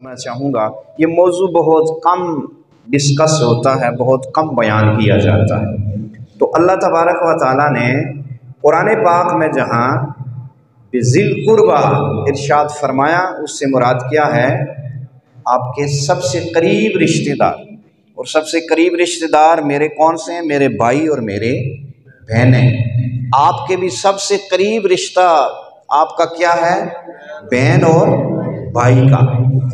میں چاہوں گا یہ موضوع بہت کم ڈسکس ہوتا ہے، بہت کم بیان کیا جاتا ہے۔ تو اللہ تبارک و تعالیٰ نے قرآن پاک میں جہاں بذی القربیٰ ارشاد فرمایا، اس سے مراد کیا ہے؟ آپ کے سب سے قریب رشتہ دار، اور سب سے قریب رشتہ دار میرے کون سے ہیں؟ میرے بھائی اور میرے بہنیں۔ آپ کے بھی سب سے قریب رشتہ آپ کا کیا ہے؟ بہن اور بھائی کا۔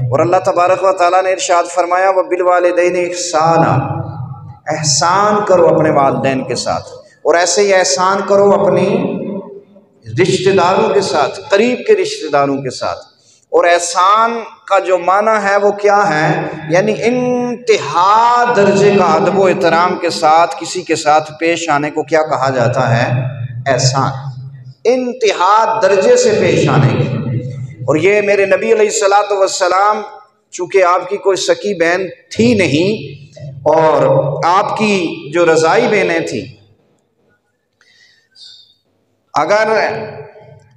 اور اللہ تبارک و تعالیٰ نے ارشاد فرمایا وَبِالْوَالِدَيْنِ احسانا، احسان کرو اپنے والدین کے ساتھ، اور ایسے ہی احسان کرو اپنی رشتہ داروں کے ساتھ، قریب کے رشتہ داروں کے ساتھ۔ اور احسان کا جو معنی ہے وہ کیا ہے؟ یعنی انتہا درجے کا ادب و احترام کے ساتھ کسی کے ساتھ پیش آنے کو کیا کہا جاتا ہے؟ احسان۔ انتہا درجے سے پیش آنے کی۔ اور یہ میرے نبی علیہ الصلوۃ والسلام، چونکہ آپ کی کوئی سکی بہن تھی نہیں اور آپ کی جو رضائی بہنیں تھیں، اگر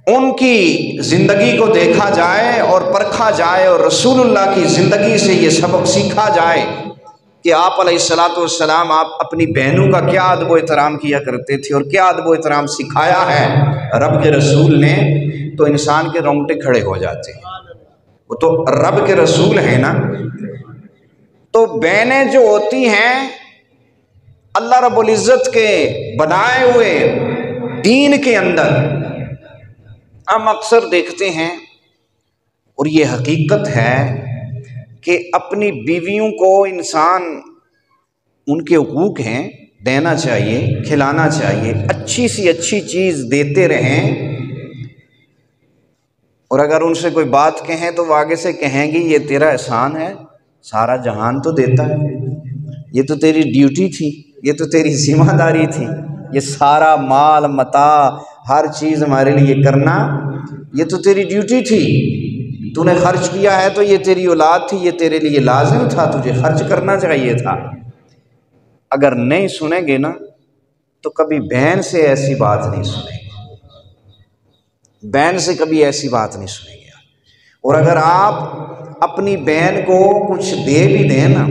ان کی زندگی کو دیکھا جائے اور پرکھا جائے اور رسول اللہ کی زندگی سے یہ سبق سیکھا جائے کہ آپ علیہ الصلوۃ والسلام آپ اپنی بہنوں کا کیا ادب و احترام کیا کرتے تھے اور کیا ادب و احترام سکھایا ہے رب کے رسول نے، تو انسان کے رونگٹے کھڑے ہو جاتے ہیں۔ وہ تو رب کے رسول ہیں نا۔ تو بہنیں جو ہوتی ہیں اللہ رب العزت کے بنائے ہوئے دین کے اندر، ہم اکثر دیکھتے ہیں اور یہ حقیقت ہے کہ اپنی بیویوں کو انسان ان کے حقوق ہیں، دینا چاہیے، کھلانا چاہیے، اچھی سی اچھی چیز دیتے رہیں۔ اور اگر ان سے کوئی بات کہیں تو وہ آگے سے کہیں گی یہ تیرا احسان ہے، سارا جہان تو دیتا ہے، یہ تو تیری ڈیوٹی تھی، یہ تو تیری ذمہ داری تھی، یہ سارا مال متاع ہر چیز ہمارے لیے کرنا، یہ تو تیری ڈیوٹی تھی، تو نے خرچ کیا ہے تو یہ تیری اولاد تھی، یہ تیرے لیے لازم تھا، تجھے خرچ کرنا چاہیے تھا۔ اگر نہیں سنیں گے نا تو کبھی بہن سے ایسی بات نہیں سنیں گے، بہن سے کبھی ایسی بات نہیں سنیں گے۔ اور اگر آپ اپنی بہن کو کچھ دے بھی دیں نا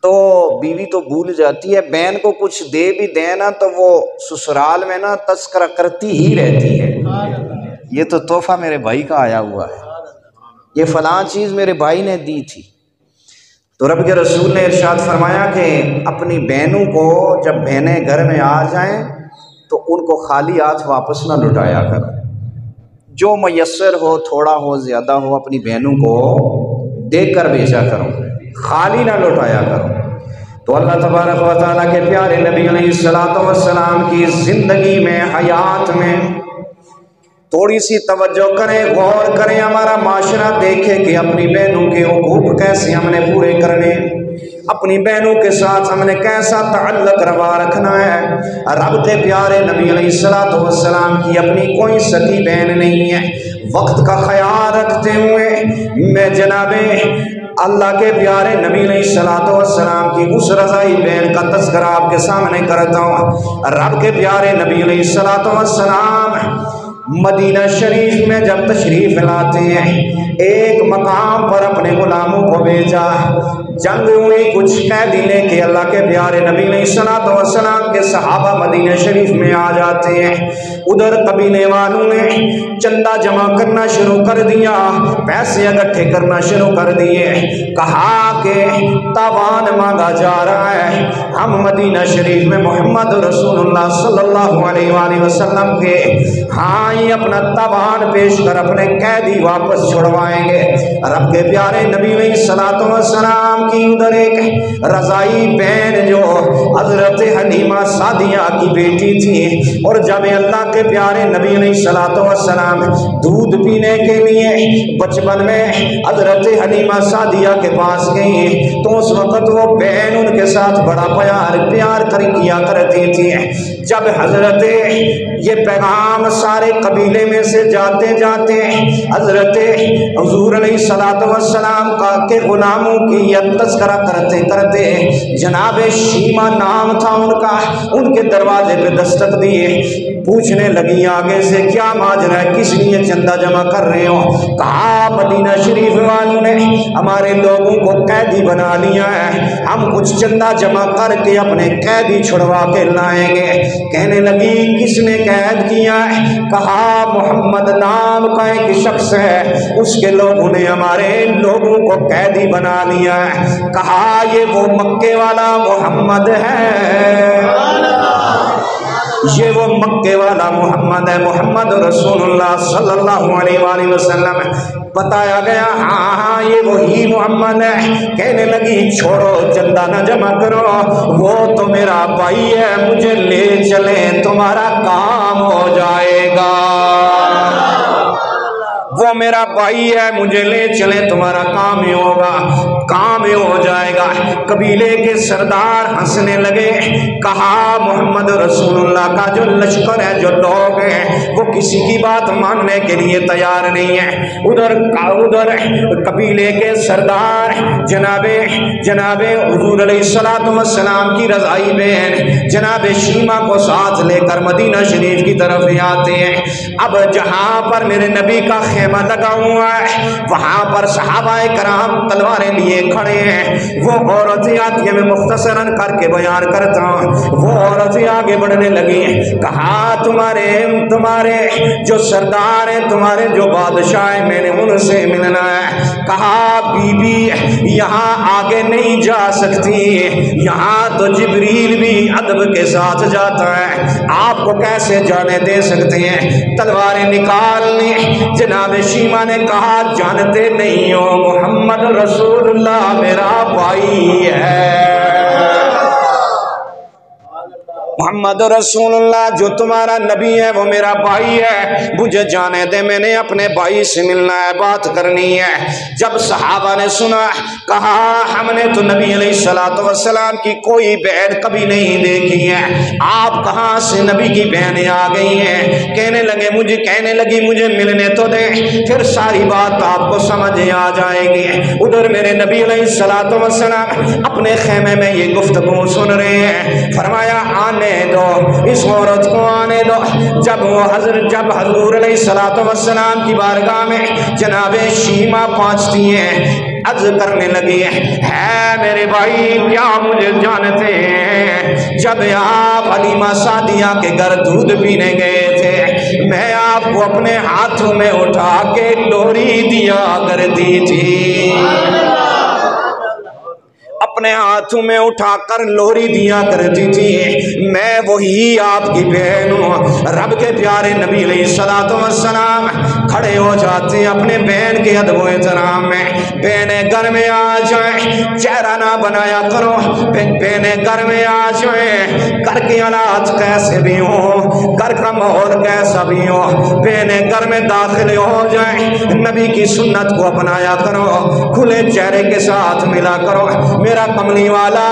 تو بیوی تو بھول جاتی ہے، بہن کو کچھ دے بھی دیں نا تو وہ سسرال میں نا تذکرہ کرتی ہی رہتی ہے، یہ تو تحفہ میرے بھائی کا آیا ہوا ہے، یہ فلاں چیز میرے بھائی نے دی تھی۔ تو رب کے رسول نے ارشاد فرمایا کہ اپنی بہنوں کو جب بہنیں گھر میں آ جائیں تو ان کو خالی ہاتھ واپس نہ لٹایا کرو، جو میسر ہو، تھوڑا ہو زیادہ ہو، اپنی بہنوں کو دے کر بھیجا کرو، خالی نہ لوٹایا کرو۔ تو اللہ تبارک و تعالیٰ کے پیارے نبی علیہ الصلوۃ والسلام کی زندگی میں، حیات میں تھوڑی سی توجہ کریں، غور کریں، ہمارا معاشرہ دیکھے کہ اپنی بہنوں کے حقوق کیسے ہم نے پورے کرنے، اپنی بہنوں کے ساتھ ہم نے کیسا تعلق روا رکھنا ہے۔ رب کے پیارے نبی علیہ الصلوۃ والسلام کی اپنی کوئی سکی بہن نہیں ہے۔ وقت کا خیال رکھتے ہوئے میں جناب اللہ کے پیارے نبی علیہ الصلوۃ والسلام کی اس رضائی بہن کا تذکرہ آپ کے سامنے کرتا ہوں۔ رب کے پیارے نبی علیہ الصلوۃ والسلام مدینہ شریف میں جب تشریف لاتے ہیں، ایک مقام پر اپنے غلاموں کو بھیجا، جنگ ہوئی، کچھ قیدی لے کے اللہ کے پیارے نبی علیہ الصلوۃ والسلام کے صحابہ مدینہ شریف میں آ جاتے ہیں۔ ادھر قبیلے والوں نے چندہ جمع کرنا شروع کر دیا، پیسے اکٹھے کرنا شروع کر دیے، کہا کہ تاوان مانگا جا رہا ہے، ہم مدینہ شریف میں محمد رسول اللہ صلی اللہ علیہ وآلہ وسلم کے ہاں یہ اپنا تاوان پیش کر اپنے قیدی واپس چھڑوائیں گے۔ رب کے پیارے نبی علیہ الصلوۃ والسلام کی ادھر ایک رضائی بہن جو حضرت حلیمہ سعدیہ کی بیٹی تھی، اور جب اللہ کے پیارے نبی علیہ الصلوۃ والسلام دودھ پینے کے لیے بچپن میں حضرت حلیمہ سعدیہ کے پاس گئی تو اس وقت وہ بہن ان کے ساتھ بڑا پیار کیا کرتی تھی۔ جب حضرت یہ پیغام سارے قبیلے میں سے جاتے جاتے حضرت حضور علیہ الصلوۃ والسلام کا کے غلاموں کی یہ تذکرہ کرتے کرتے جناب شیما نام تھا ان کا، ان کے دروازے پہ دستک دیے، پوچھنے لگی آگے سے کیا ماجرا ہے، کس لیے چندہ جمع کر رہے ہو؟ کہا مدینہ شریف والوں نے ہمارے لوگوں کو قیدی بنا لیا ہے، ہم کچھ چندہ جمع کر کے اپنے قیدی چھڑوا کے لائیں گے۔ کہنے لگی کس نے قید کیا ہے؟ کہا محمد نام کا ایک شخص ہے، اس کے لوگوں نے ہمارے لوگوں کو قیدی بنا لیا ہے۔ کہا یہ وہ مکے والا محمد ہے، یہ وہ مکے والا محمد ہے، محمد رسول اللہ صلی اللہ علیہ وآلہ وسلم۔ بتایا گیا ہاں ہاں یہ وہی محمد ہے۔ کہنے لگی چھوڑو چندہ نہ جمع کرو، وہ تو میرا بھائی ہے، مجھے لے چلیں تمہارا کام ہو جائے گا، وہ میرا بھائی ہے، مجھے لے چلیں تمہارا کام ہی ہوگا، کام ہی ہو جائے گا۔ قبیلے کے سردار ہنسنے لگے، کہا محمد رسول اللہ کا جو لشکر ہے، جو لوگ ہیں، وہ کسی کی بات ماننے کے لیے تیار نہیں ہے۔ ادھر قبیلے کے سردار جناب حضور علیہ الصلوۃ والسلام کی رضائی بہن جناب شیما کو ساتھ لے کر مدینہ شریف کی طرف آتے ہیں۔ اب جہاں پر میرے نبی کا خیمہ لگا ہوا ہے وہاں پر صحابہ کرام تلواریں لیے کھڑے ہیں۔ وہ عورتیں آتی ہیں، میں مختصراً کر کے بیان کرتا ہوں۔ وہ عورتیں آگے بڑھنے لگی ہیں، کہا تمہارے جو سردار ہیں، تمہارے جو بادشاہ ہیں، میں نے ان سے ملنا ہے۔ کہا بی بی یہاں آگے نہیں جا سکتی، یہاں تو جبریل بھی ادب کے ساتھ جاتا ہے، آپ کو کیسے جانے دے سکتے ہیں؟ تلواریں نکال لی۔ جناب شیما نے کہا جانتے نہیں ہو محمد رسول اللہ میرا بھائی ہے، محمد رسول اللہ جو تمہارا نبی ہے وہ میرا بھائی ہے، مجھے جانے دے، میں نے اپنے بھائی سے ملنا ہے، بات کرنی ہے۔ جب صحابہ نے سنا کہا ہم نے تو نبی علیہ الصلوۃ والسلام کی کوئی بہن کبھی نہیں دیکھی ہے، آپ کہاں سے نبی کی بہنیں آ گئی ہیں؟ کہنے لگی مجھے ملنے تو دیں، پھر ساری بات آپ کو سمجھ آ جائے گی۔ ادھر میرے نبی علیہ الصلوۃ والسلام اپنے خیمے میں یہ گفتگو سن رہے ہیں۔ فرمایا آنے دو اس عورت کو، آنے دو۔ جب حضور علیہ الصلوۃ والسلام کی بارگاہ میں جناب شیما پہنچتی ہیں، عرض کرنے لگی ہے میرے بھائی کیا مجھے جانتے ہیں؟ جب آپ حلیمہ سعدیہ کے گھر دودھ پینے گئے تھے، میں آپ کو اپنے ہاتھوں میں اٹھا کے لوری دیا کرتی تھی، اپنے ہاتھوں میں اٹھا کر لوری دیا کرتی تھی، میں وہی آپ کی بہن ہوں۔ رب کے پیارے نبی علیہ الصلوۃ والسلام کھڑے ہو جاتے ہیں اپنے بہن کے ادب و احترام میں، بہنیں گھر میں آ جائیں، چہرہ نہ بنایا کرو، بہنیں گھر میں آ جائیں، گھر کے حالات کیسے بھی ہوں، گھر کا ماحول کیسا بھی ہو، بہنیں گھر میں داخل ہو جائیں، نبی کی سنت کو اپنایا کرو، کھلے چہرے کے ساتھ ملا کرو۔ میرا کملی والا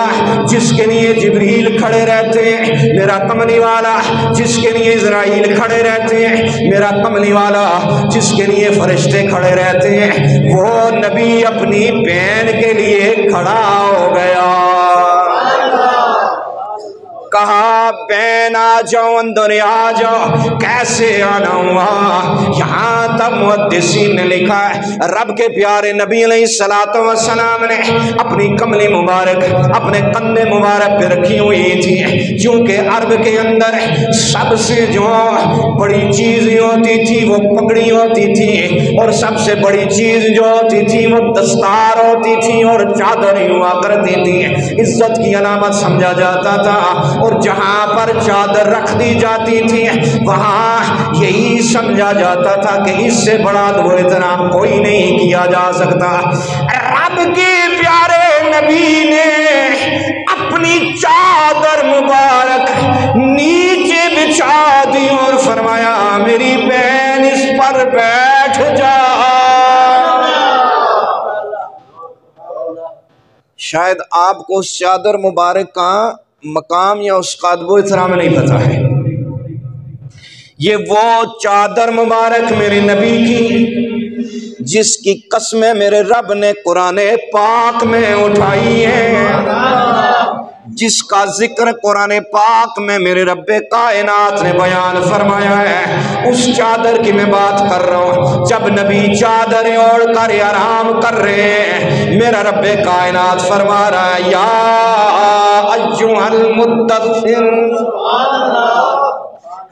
جس کے لیے جبریل کھڑے رہتے ہیں، میرا کملی والا جس کے لیے اسرائیل کھڑے رہتے ہیں، میرا کملی والا جس کے لیے فرشتے کھڑے رہتے ہیں، وہ نبی اپنی بہن کے لیے کھڑا ہو گیا۔ کہا بہن آ جاؤ، اندر آ جاؤ، کیسے آنا ہوا؟ یہاں تک محدثین نے لکھا ہے رب کے پیارے نبی علیہ الصلوۃ والسلام نے اپنی کملی مبارک اپنے کندھے مبارک پہ رکھی ہوئی تھی، کیونکہ عرب کے اندر سب سے جو بڑی چیز ہوتی تھی وہ پگڑی ہوتی تھی، اور سب سے بڑی چیز جو ہوتی تھی وہ دستار ہوتی تھی اور چادر ہوا کرتی تھی، عزت کی علامت سمجھا جاتا تھا۔ اور جہاں پر چادر رکھ دی جاتی تھی وہاں یہی سمجھا جاتا تھا کہ اس سے بڑا ادب و احترام کوئی نہیں کیا جا سکتا۔ رب کے پیارے نبی نے اپنی چادر مبارک نیچے بچھا دی اور فرمایا میری بہن اس پر بیٹھ جا۔ شاید آپ کو اس چادر مبارک کا مقام یا اس قادب و احترام نہیں پتہ ہے۔ یہ وہ چادر مبارک میرے نبی کی جس کی قسمیں میرے رب نے قرآن پاک میں اٹھائی ہیں، جس کا ذکر قرآن پاک میں میرے رب کائنات نے بیان فرمایا ہے، اس چادر کی میں بات کر رہا ہوں۔ جب نبی چادر اوڑھ کر آرام کر رہے ہیں، میرا رب کائنات فرما رہا ہے یا ایھا المدثر،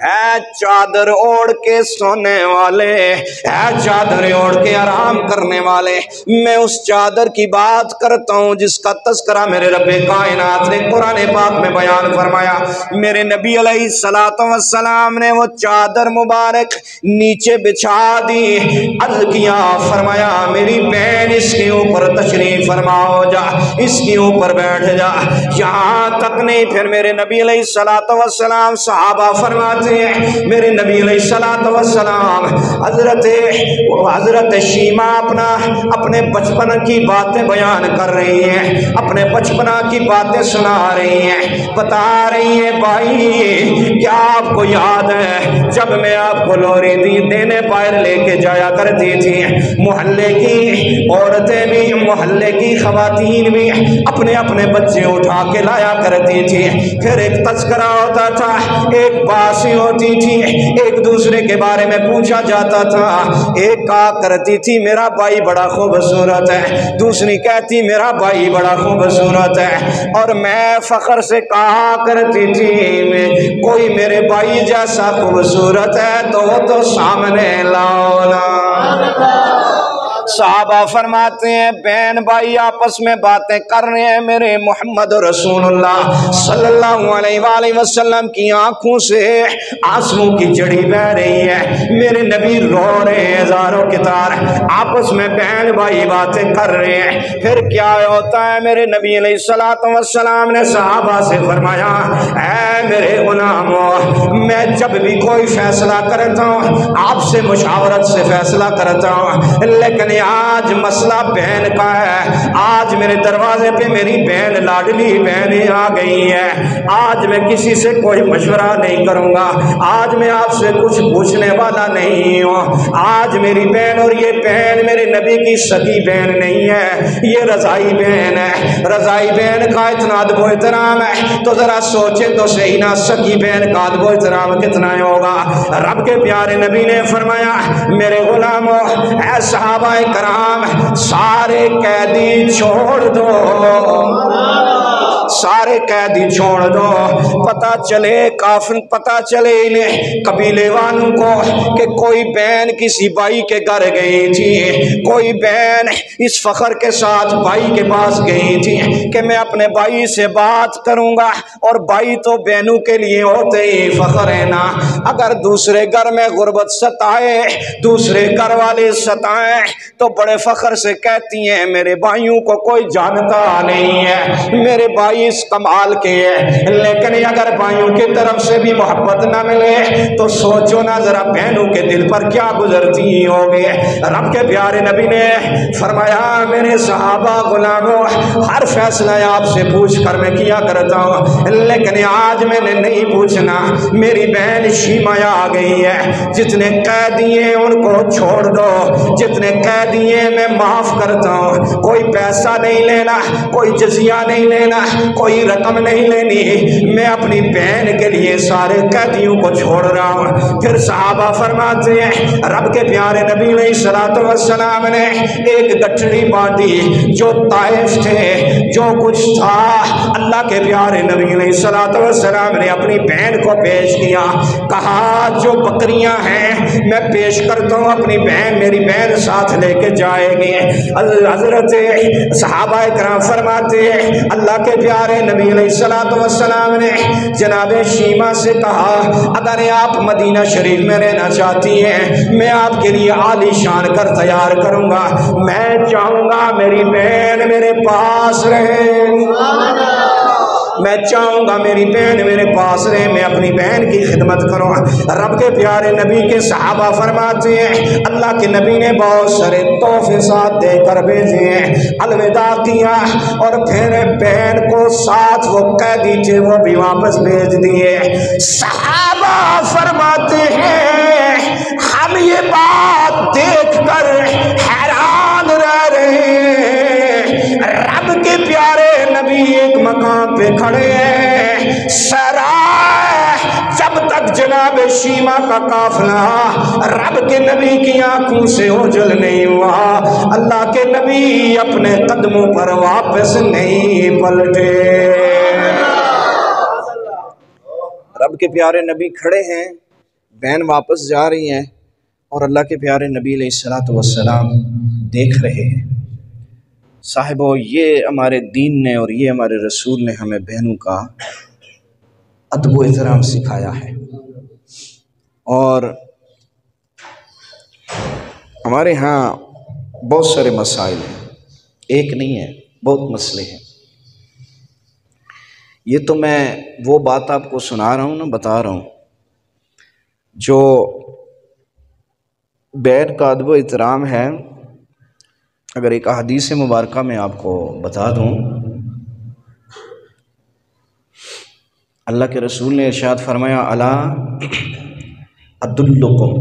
اے چادر اوڑھ کے سونے والے، اے چادر اوڑھ کے آرام کرنے والے، میں اس چادر کی بات کرتا ہوں جس کا تذکرہ میرے رب کائنات نے قرآن پاک میں بیان فرمایا۔ میرے نبی علیہ الصلوۃ والسلام نے وہ چادر مبارک نیچے بچھا دی، عرض کیا، فرمایا میری بہن اس کے اوپر تشریف فرماؤ، جا اس کے اوپر بیٹھ جا۔ یہاں تک نہیں، پھر میرے نبی علیہ الصلوۃ والسلام صحابہ فرماتے ہیں، میرے نبی علیہ الصلوۃ والسلام حضرت شیمہ اپنے بچپن کی باتیں بیان کر رہی ہیں، اپنے بچپنا کی باتیں سنا رہی ہیں، بتا رہی ہیں بھائی کیا آپ کو یاد ہے جب میں آپ کو لوری دینے باہر لے کے جایا کرتی تھی، محلے کی عورتیں بھی، محلے کی خواتین بھی اپنے اپنے بچے اٹھا کے لایا کرتی تھی، پھر ایک تذکرہ ہوتا تھا، ایک باسی ہوتی تھی، ایک دوسرے کے بارے میں پوچھا جاتا تھا، ایک کہا کرتی تھی میرا بھائی بڑا خوبصورت ہے، دوسری کہتی میرا بھائی بڑا خوبصورت ہے، اور میں فخر سے کہا کرتی تھی کوئی میرے بھائی جیسا خوبصورت ہے تو وہ تو سامنے لاؤ نا۔ صحابہ فرماتے ہیں بہن بھائی آپس میں باتیں کر رہے ہیں، میرے محمد رسول اللہ صلی اللہ علیہ وآلہ وسلم کی آنکھوں سے آنسوں کی جڑی بہ رہی ہے، میرے نبی رو رہے ہیں ہزاروں کے تار، آپس میں بہن بھائی باتیں کر رہے ہیں۔ پھر کیا ہوتا ہے، میرے نبی علیہ الصلوۃ والسلام نے صحابہ سے فرمایا اے میرے غلاموں، میں جب بھی کوئی فیصلہ کرتا ہوں آپ سے مشاورت سے فیصلہ کرتا ہوں، لیکن آج مسئلہ بہن کا ہے، آج میرے دروازے پہ میری بہن لاڈلی بہن آ گئی ہے، آج میں کسی سے کوئی مشورہ نہیں کروں گا، آج میں آپ سے کچھ پوچھنے والا نہیں ہوں، آج میری بہن، اور یہ بہن میرے نبی کی سگی بہن نہیں ہے، یہ رضائی بہن ہے، رضائی بہن کا اتنا ادب و احترام ہے تو ذرا سوچے تو صحیح نا، سگی بہن کا ادب و احترام کتنا ہوگا۔ رب کے پیارے نبی نے فرمایا میرے غلاموں، اے صحابہ کرام، سارے قیدی چھوڑ دو، سارے قیدی چھوڑ دو، پتہ چلے کافر، پتہ چلے انہیں قبیلے والوں کو کہ کوئی بہن کسی بھائی کے گھر گئی تھی، کوئی بہن اس فخر کے ساتھ بھائی کے پاس گئی تھی کہ میں اپنے بھائی سے بات کروں گا، اور بھائی تو بہنوں کے لیے ہوتے ہی فخر ہے نا، اگر دوسرے گھر میں غربت ستائے، دوسرے گھر والے ستائیں تو بڑے فخر سے کہتی ہیں میرے بھائیوں کو کوئی جانتا نہیں ہے، میرے بھائی اس کمال کے ہیں، لیکن اگر بھائیوں کی طرف سے بھی محبت نہ ملے تو سوچو نا ذرا بہنوں کے دل پر کیا گزرتی ہوگی۔ رب کے پیارے نبی نے فرمایا میرے صحابہ غلاموں، ہر فیصلہ آپ سے پوچھ کر میں کیا کرتا ہوں، لیکن آج میں نے نہیں پوچھنا، میری بہن شیمہ آ گئی ہے، جتنے قیدی ہیں ان کو چھوڑ دو، جتنے قیدی ہیں میں معاف کرتا ہوں، کوئی پیسہ نہیں لینا، کوئی جزیہ نہیں لینا، کوئی رقم نہیں لینی، میں اپنی بہن کے لیے سارے قیدیوں کو چھوڑ رہا ہوں۔ پھر صحابہ فرماتے ہیں رب کے پیارے نبی علیہ الصلوۃ والسلام نے ایک گٹھڑی باندھی، جو طائف تھے، جو کچھ تھا، اللہ کے پیارے نبی علیہ الصلوۃ والسلام نے اپنی بہن کو پیش کیا، کہا جو بکریاں ہیں میں پیش کرتا ہوں، اپنی بہن، میری بہن ساتھ لے کے جائے گی۔ حضرت صحابہ کرام فرماتے ہیں اللہ کے پیارے نبی علیہ الصلوۃ والسلام نے جناب شیمہ سے کہا اگر آپ مدینہ شریف میں رہنا چاہتی ہیں میں آپ کے لیے عالی شان کر تیار کروں گا، میں چاہوں گا میری بہن میرے پاس رہے۔ میں چاہوں گا میری بہن میرے پاس رہے، میں اپنی بہن کی خدمت کروں۔ رب کے پیارے نبی کے صحابہ فرماتے ہیں اللہ کے نبی نے بہت سارے تحفے ساتھ دے کر بھیجے ہیں، الوداع کیا، اور پھر بہن کو ساتھ وہ قیدی تھے وہ بھی واپس بھیج دیے۔ صحابہ فرماتے ہیں ہم یہ بات دیکھ کر حیران رہ رہے ہیں، رب کے پیارے نبی ایک مقام پہ کھڑے ہیں، سرائے جب تک جناب شیما کا قافلہ رب کے نبی کی آنکھوں سے اوجھل نہیں ہوا، اللہ کے نبی اپنے قدموں پر واپس نہیں پلٹے۔ رب کے پیارے نبی کھڑے ہیں، بہن واپس جا رہی ہیں، اور اللہ کے پیارے نبی علیہ الصلوۃ والسلام دیکھ رہے ہیں۔ صاحبو، یہ ہمارے دین نے اور یہ ہمارے رسول نے ہمیں بہنوں کا ادب و احترام سکھایا ہے، اور ہمارے ہاں بہت سارے مسائل ہیں، ایک نہیں ہے، بہت مسئلے ہیں۔ یہ تو میں وہ بات آپ کو سنا رہا ہوں نا، بتا رہا ہوں، جو بہن کا ادب و احترام ہے۔ اگر ایک حدیث مبارکہ میں آپ کو بتا دوں، اللہ کے رسول نے ارشاد فرمایا الا ادلکم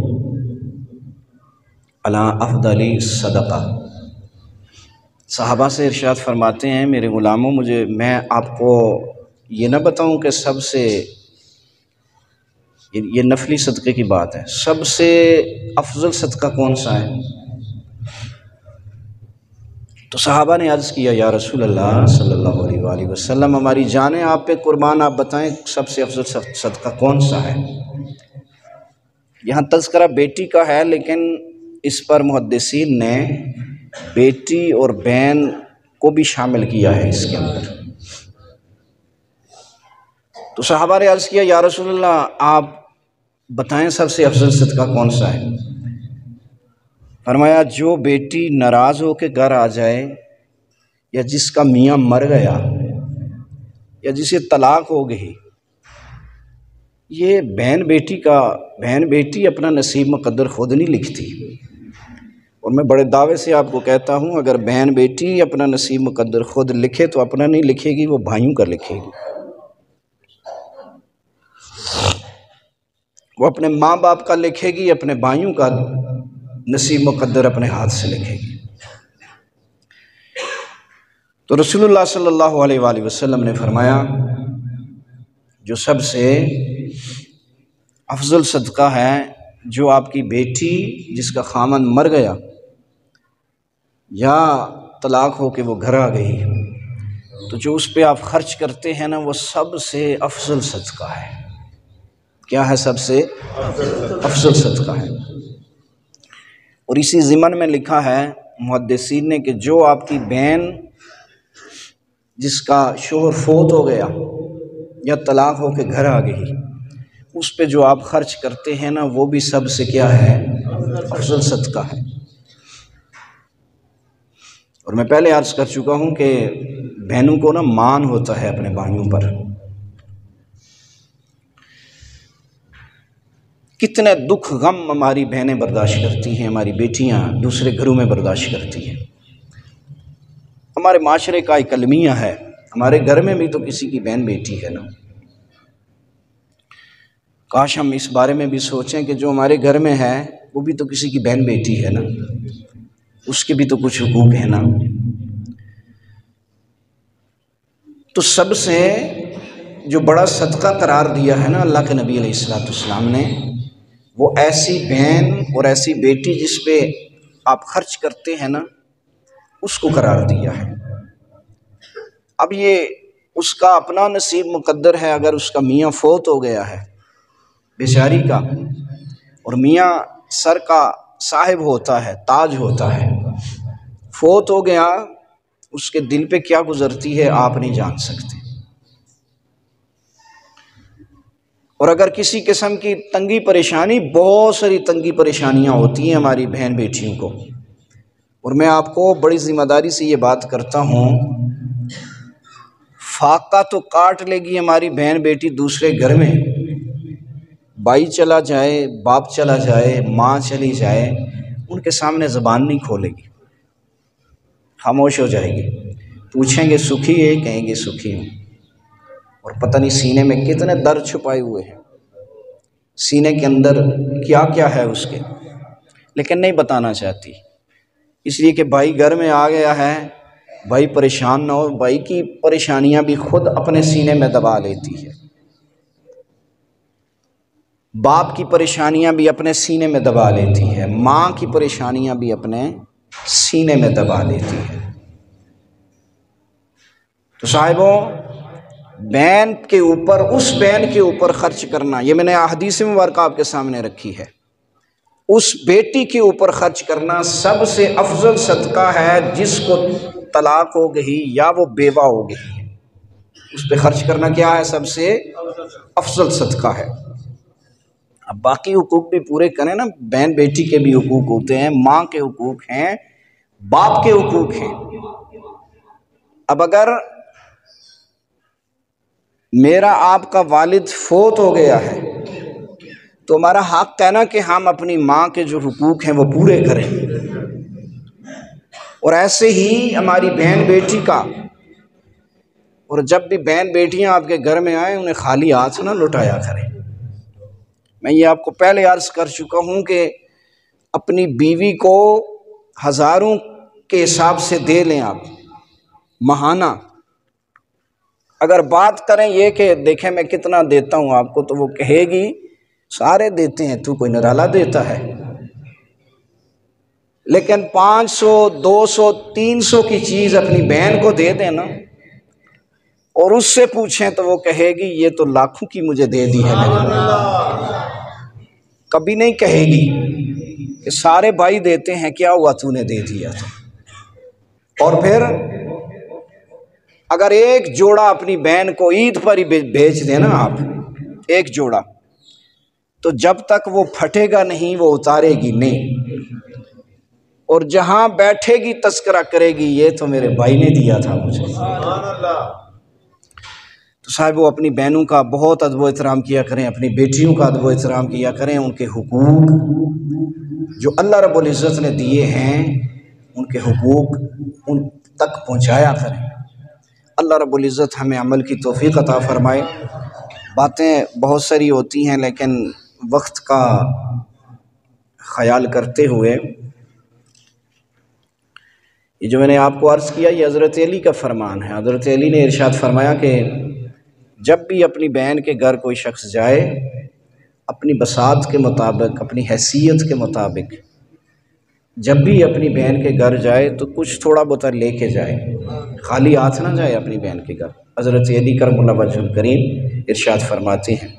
علی افضل صدقہ۔ صحابہ سے ارشاد فرماتے ہیں میرے غلاموں، میں آپ کو یہ نہ بتاؤں کہ سب سے، یہ نفلی صدقے کی بات ہے، سب سے افضل صدقہ کون سا ہے؟ تو صحابہ نے عرض کیا یا رسول اللہ صلی اللہ علیہ وآلہ وسلم، ہماری جانیں آپ پہ قربان، آپ بتائیں سب سے افضل صدقہ کون سا ہے؟ یہاں تذکرہ بیٹی کا ہے، لیکن اس پر محدثین نے بیٹی اور بہن کو بھی شامل کیا ہے اس کے اندر۔ تو صحابہ نے عرض کیا یا رسول اللہ آپ بتائیں سب سے افضل صدقہ کون سا ہے؟ فرمایا جو بیٹی ناراض ہو کے گھر آ جائے، یا جس کا میاں مر گیا، یا جسے طلاق ہو گئی، یہ بہن بیٹی اپنا نصیب مقدر خود نہیں لکھتی۔ اور میں بڑے دعوے سے آپ کو کہتا ہوں اگر بہن بیٹی اپنا نصیب مقدر خود لکھے تو اپنا نہیں لکھے گی، وہ بھائیوں کا لکھے گی، وہ اپنے ماں باپ کا لکھے گی، اپنے بھائیوں کا نصیب مقدر اپنے ہاتھ سے لکھے گی۔ تو رسول اللہ صلی اللہ علیہ وآلہ وسلم نے فرمایا جو سب سے افضل صدقہ ہے، جو آپ کی بیٹی جس کا خامن مر گیا یا طلاق ہو کے وہ گھر آ گئی، تو جو اس پہ آپ خرچ کرتے ہیں نا، وہ سب سے افضل صدقہ ہے۔ کیا ہے؟ سب سے افضل صدقہ ہے۔ اور اسی ضمن میں لکھا ہے محدثین نے کہ جو آپ کی بہن جس کا شوہر فوت ہو گیا یا طلاق ہو کے گھر آ گئی، اس پہ جو آپ خرچ کرتے ہیں نا، وہ بھی سب سے کیا ہے؟ افضل صدقہ ہے۔ اور میں پہلے عرض کر چکا ہوں کہ بہنوں کو نا مان ہوتا ہے اپنے بھائیوں پر۔ کتنے دکھ غم ہماری بہنیں برداشت کرتی ہیں، ہماری بیٹیاں دوسرے گھروں میں برداشت کرتی ہیں۔ ہمارے معاشرے کا ایک المیہ ہے، ہمارے گھر میں بھی تو کسی کی بہن بیٹی ہے نا۔ کاش ہم اس بارے میں بھی سوچیں کہ جو ہمارے گھر میں ہے وہ بھی تو کسی کی بہن بیٹی ہے نا، اس کے بھی تو کچھ حقوق ہیں نا۔ تو سب سے جو بڑا صدقہ قرار دیا ہے نا اللہ کے نبی علیہ الصلوۃ والسلام نے، وہ ایسی بہن اور ایسی بیٹی جس پہ آپ خرچ کرتے ہیں نا، اس کو قرار دیا ہے۔ اب یہ اس کا اپنا نصیب مقدر ہے، اگر اس کا میاں فوت ہو گیا ہے بیچاری کا، اور میاں سر کا صاحب ہوتا ہے، تاج ہوتا ہے، فوت ہو گیا، اس کے دل پہ کیا گزرتی ہے آپ نہیں جان سکتے۔ اور اگر کسی قسم کی تنگی پریشانی، بہت ساری تنگی پریشانیاں ہوتی ہیں ہماری بہن بیٹیوں کو، اور میں آپ کو بڑی ذمہ داری سے یہ بات کرتا ہوں، فاقہ تو کاٹ لے گی ہماری بہن بیٹی دوسرے گھر میں، بھائی چلا جائے، باپ چلا جائے، ماں چلی جائے، ان کے سامنے زبان نہیں کھولے گی، خاموش ہو جائے گی۔ پوچھیں گے سکھی ہے، کہیں گے سکھی ہوں، اور پتہ نہیں سینے میں کتنے درد چھپائے ہوئے ہیں، سینے کے اندر کیا کیا ہے اس کے، لیکن نہیں بتانا چاہتی، اس لیے کہ بھائی گھر میں آ گیا ہے، بھائی پریشان نہ ہو۔ بھائی کی پریشانیاں بھی خود اپنے سینے میں دبا لیتی ہے، باپ کی پریشانیاں بھی اپنے سینے میں دبا لیتی ہے، ماں کی پریشانیاں بھی اپنے سینے میں دبا لیتی ہے۔ تو صاحبوں، بہن کے اوپر، اس بہن کے اوپر خرچ کرنا، یہ میں نے احادیث مبارکہ آپ کے سامنے رکھی ہے، اس بیٹی کے اوپر خرچ کرنا سب سے افضل صدقہ ہے، جس کو طلاق ہو گئی یا وہ بیوہ ہو گئی، اس پہ خرچ کرنا کیا ہے؟ سب سے افضل صدقہ ہے۔ اب باقی حقوق بھی پورے کریں نا، بہن بیٹی کے بھی حقوق ہوتے ہیں، ماں کے حقوق ہیں، باپ کے حقوق ہیں۔ اب اگر میرا آپ کا والد فوت ہو گیا ہے تو ہمارا حق ہے نا کہ ہم اپنی ماں کے جو حقوق ہیں وہ پورے کریں، اور ایسے ہی ہماری بہن بیٹی کا۔ اور جب بھی بہن بیٹیاں آپ کے گھر میں آئیں انہیں خالی ہاتھ نہ لٹایا کریں۔ میں یہ آپ کو پہلے عرض کر چکا ہوں کہ اپنی بیوی کو ہزاروں کے حساب سے دے لیں آپ ماہانہ۔ اگر بات کریں یہ کہ دیکھیں میں کتنا دیتا ہوں آپ کو، تو وہ کہے گی سارے دیتے ہیں، تو کوئی نرالا دیتا ہے۔ لیکن 500 200 300 کی چیز اپنی بہن کو دے دینا اور اس سے پوچھیں تو وہ کہے گی یہ تو لاکھوں کی مجھے دے دی ہے میرے بھائی۔ کبھی نہیں کہے گی کہ سارے بھائی دیتے ہیں، کیا ہوا تو نے دے دیا تھا۔ اور پھر اگر ایک جوڑا اپنی بہن کو عید پر ہی بھیج دینا آپ، ایک جوڑا، تو جب تک وہ پھٹے گا نہیں وہ اتارے گی نہیں، اور جہاں بیٹھے گی تذکرہ کرے گی یہ تو میرے بھائی نے دیا تھا مجھے۔ تو صاحب وہ اپنی بہنوں کا بہت ادب و احترام کیا کریں، اپنی بیٹیوں کا ادب و احترام کیا کریں، ان کے حقوق جو اللہ رب العزت نے دیے ہیں ان کے حقوق ان تک پہنچایا کریں۔ اللہ رب العزت ہمیں عمل کی توفیق عطا فرمائے۔ باتیں بہت ساری ہوتی ہیں لیکن وقت کا خیال کرتے ہوئے یہ جو میں نے آپ کو عرض کیا یہ حضرت علی کا فرمان ہے۔ حضرت علی نے ارشاد فرمایا کہ جب بھی اپنی بہن کے گھر کوئی شخص جائے اپنی بساط کے مطابق، اپنی حیثیت کے مطابق، جب بھی اپنی بہن کے گھر جائے تو کچھ تھوڑا بہت لے کے جائے، خالی ہاتھ نہ جائے اپنی بہن کے گھر۔ حضرت علی کرم اللہ وجہ الکریم ارشاد فرماتے ہیں،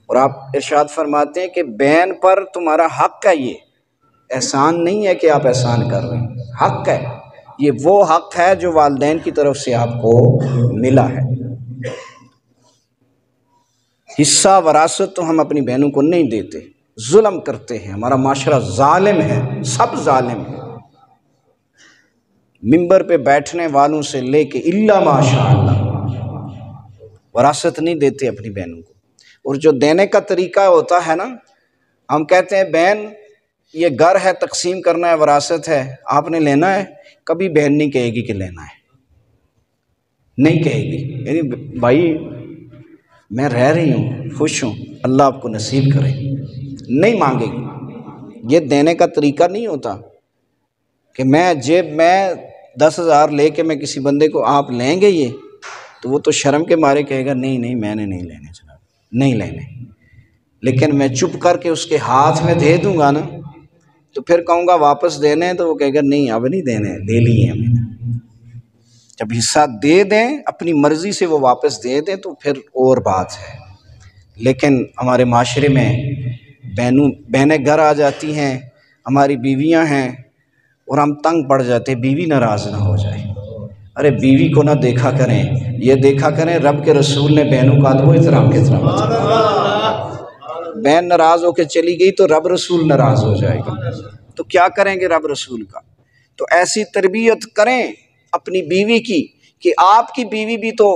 اور آپ ارشاد فرماتے ہیں کہ بہن پر تمہارا حق ہے، یہ احسان نہیں ہے کہ آپ احسان کر رہے ہیں، حق ہے، یہ وہ حق ہے جو والدین کی طرف سے آپ کو ملا ہے۔ حصہ وراثت تو ہم اپنی بہنوں کو نہیں دیتے، ظلم کرتے ہیں، ہمارا معاشرہ ظالم ہے، سب ظالم ہے، ممبر پہ بیٹھنے والوں سے لے کے الا ماشاء اللہ وراثت نہیں دیتے اپنی بہنوں کو۔ اور جو دینے کا طریقہ ہوتا ہے نا، ہم کہتے ہیں بہن یہ گھر ہے، تقسیم کرنا ہے، وراثت ہے، آپ نے لینا ہے، کبھی بہن نہیں کہے گی کہ لینا ہے، نہیں کہے گی، یعنی بھائی میں رہ رہی ہوں، خوش ہوں، اللہ آپ کو نصیب کرے، نہیں مانگے گی۔ یہ دینے کا طریقہ نہیں ہوتا کہ میں جیب میں 10,000 لے کے میں کسی بندے کو آپ لیں گے یہ، تو وہ تو شرم کے مارے کہے گا نہیں نہیں میں نے نہیں لینے جناب، نہیں لینے، لیکن میں چپ کر کے اس کے ہاتھ میں دے دوں گا نا، تو پھر کہوں گا واپس دینے، تو وہ کہے گا نہیں اب نہیں دینے، لے لیے ہم نے۔ جب حصہ دے دیں اپنی مرضی سے وہ واپس دے دیں تو پھر اور بات ہے، لیکن ہمارے معاشرے میں بہنیں گھر آ جاتی ہیں، ہماری بیویاں ہیں، اور ہم تنگ پڑ جاتے، بیوی ناراض نہ ہو جائے۔ ارے بیوی کو نہ دیکھا کریں، یہ دیکھا کریں رب کے رسول نے بہنوں کا ادب و احترام کتنا بتایا۔ بہن ناراض ہو کے چلی گئی تو رب رسول ناراض ہو جائے گا، تو کیا کریں گے رب رسول کا؟ تو ایسی تربیت کریں اپنی بیوی کی کہ آپ کی بیوی بھی تو